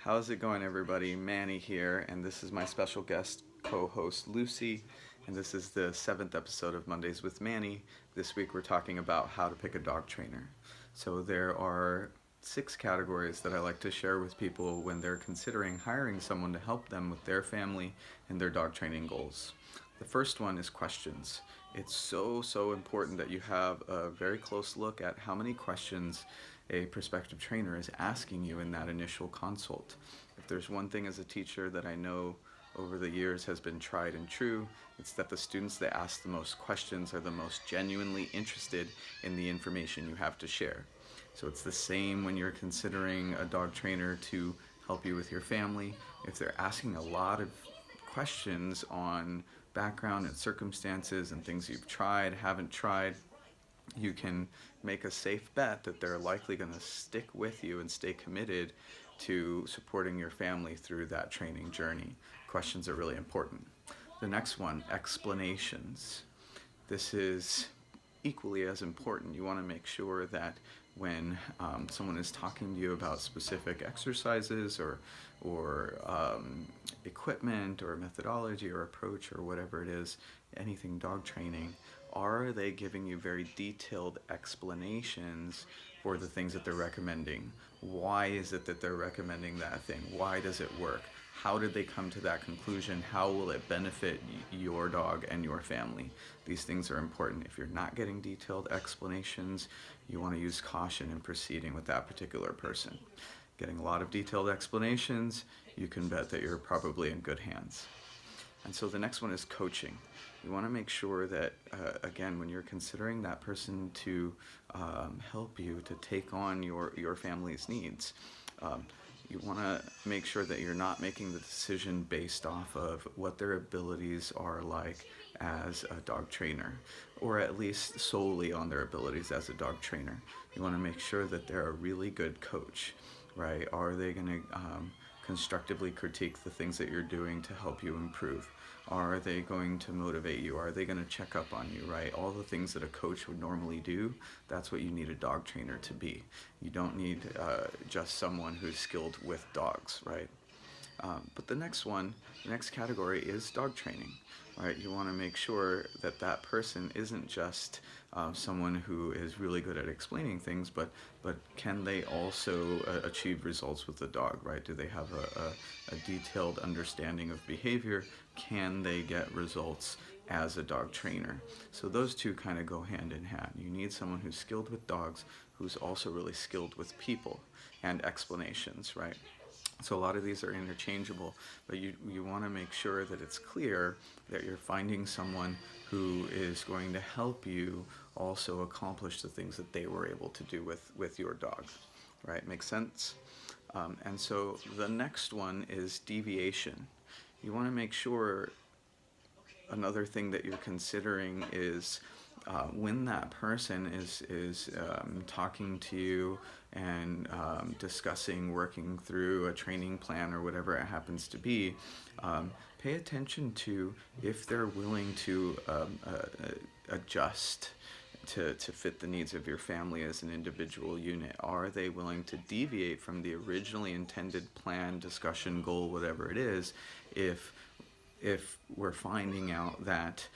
How's it going, everybody? Manny here, and this is my special guest co-host Lucy, and this is the seventh episode of Mondays with Manny. This week we're talking about how to pick a dog trainer. So there are six categories that I like to share with people when they're considering hiring someone to help them with their family and their dog training goals. The first one is questions. It's so important that you have a very close look at how many questions a prospective trainer is asking you in that initial consult. If there's one thing as a teacher that I know over the years has been tried and true, it's that the students that ask the most questions are the most genuinely interested in the information you have to share. So it's the same when you're considering a dog trainer to help you with your family. If they're asking a lot of questions on background and circumstances and things you've tried, haven't tried, you can make a safe bet that they're likely going to stick with you and stay committed to supporting your family through that training journey. Questions are really important. The next one, explanations. This is equally as important. You want to make sure that when someone is talking to you about specific exercises or equipment or methodology or approach or whatever it is, anything dog training, are they giving you very detailed explanations for the things that they're recommending? Why is it that they're recommending that thing? Why does it work? How did they come to that conclusion? How will it benefit your dog and your family? These things are important. If you're not getting detailed explanations, you want to use caution in proceeding with that particular person. Getting a lot of detailed explanations, you can bet that you're probably in good hands. And so the next one is coaching. You want to make sure that, again, when you're considering that person to help you to take on your family's needs, you want to make sure that you're not making the decision based off of what their abilities are like as a dog trainer, or at least solely on their abilities as a dog trainer. You want to make sure that they're a really good coach, right? Are they going to constructively critique the things that you're doing to help you improve? Are they going to motivate you? Are they going to check up on you, right? All the things that a coach would normally do, that's what you need a dog trainer to be. You don't need just someone who's skilled with dogs, right? But the next category is dog training, right? You want to make sure that that person isn't just someone who is really good at explaining things, but can they also achieve results with the dog, right? Do they have a detailed understanding of behavior? Can they get results as a dog trainer? So those two kind of go hand in hand. You need someone who's skilled with dogs, who's also really skilled with people and explanations, right? So a lot of these are interchangeable, but you want to make sure that it's clear that you're finding someone who is going to help you also accomplish the things that they were able to do with your dog, right? Makes sense? And so the next one is deviation. You want to make sure another thing that you're considering is when that person is talking to you and discussing, working through a training plan or whatever it happens to be, pay attention to if they're willing to adjust to fit the needs of your family as an individual unit. Are they willing to deviate from the originally intended plan, discussion, goal, whatever it is, if we're finding out that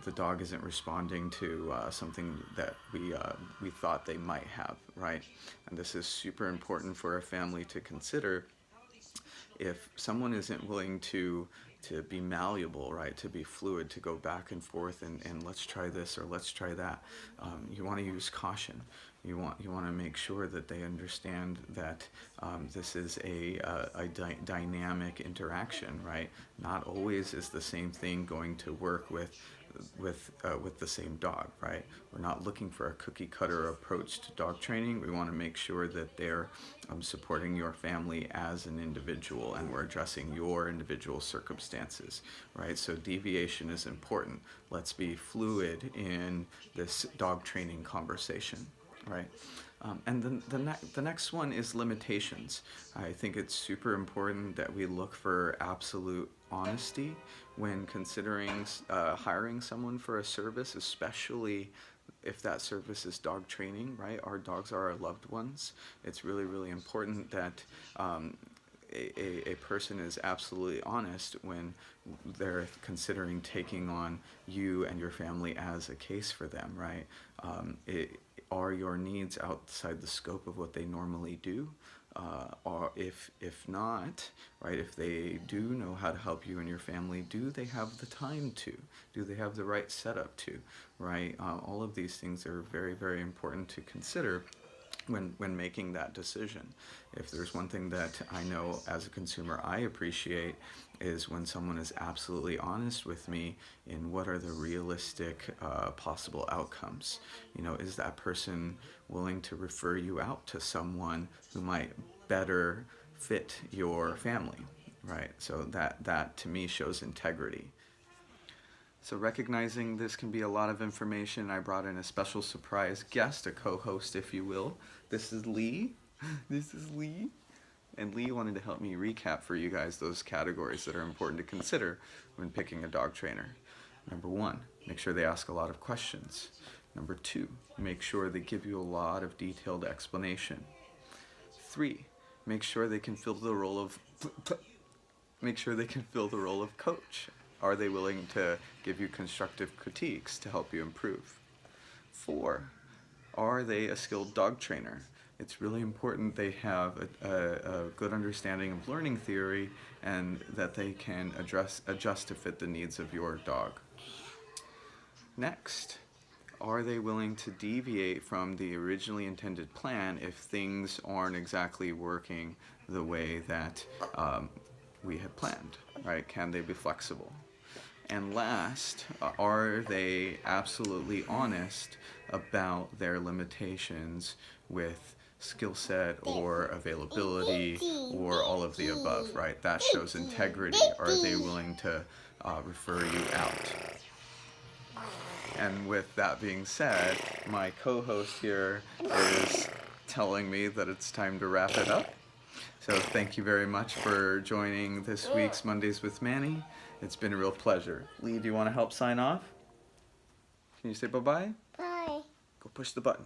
the dog isn't responding to something that we thought they might have, right? And this is super important for a family to consider. If someone isn't willing to be malleable, right, to be fluid, to go back and forth and let's try this or let's try that, you want to use caution. You want to make sure that they understand that this is a dynamic interaction, right? Not always is the same thing going to work with the same dog, right? We're not looking for a cookie cutter approach to dog training. We want to make sure that they're supporting your family as an individual and we're addressing your individual circumstances, right? So deviation is important. Let's be fluid in this dog training conversation, right? And then the next one is limitations. I think it's super important that we look for absolute honesty when considering hiring someone for a service, especially if that service is dog training, right? Our dogs are our loved ones. It's really, really important that a person is absolutely honest when they're considering taking on you and your family as a case for them, right? Are your needs outside the scope of what they normally do? Or if not, right, if they do know how to help you and your family, do they have the time to? Do they have the right setup to, right? All of these things are very, very important to consider when making that decision. If there's one thing that I know as a consumer I appreciate is when someone is absolutely honest with me in what are the realistic possible outcomes. You know, is that person willing to refer you out to someone who might better fit your family, right? So that to me shows integrity. So recognizing this can be a lot of information, I brought in a special surprise guest, a co-host, if you will. This is Lee. This is Lee. And Lee wanted to help me recap for you guys those categories that are important to consider when picking a dog trainer. Number 1, make sure they ask a lot of questions. Number 2, make sure they give you a lot of detailed explanation. 3, make sure they can fill the role of coach. Are they willing to give you constructive critiques to help you improve? 4, are they a skilled dog trainer? It's really important they have a good understanding of learning theory and that they can adjust to fit the needs of your dog. Next, are they willing to deviate from the originally intended plan if things aren't exactly working the way that we had planned, right? Can they be flexible? And last, are they absolutely honest about their limitations with skill set or availability or all of the above, right? That shows integrity. Are they willing to refer you out? And with that being said, my co-host here is telling me that it's time to wrap it up. So thank you very much for joining this week's Mondays with Manny. It's been a real pleasure. Lee, do you want to help sign off? Can you say bye-bye? Bye. Go push the button.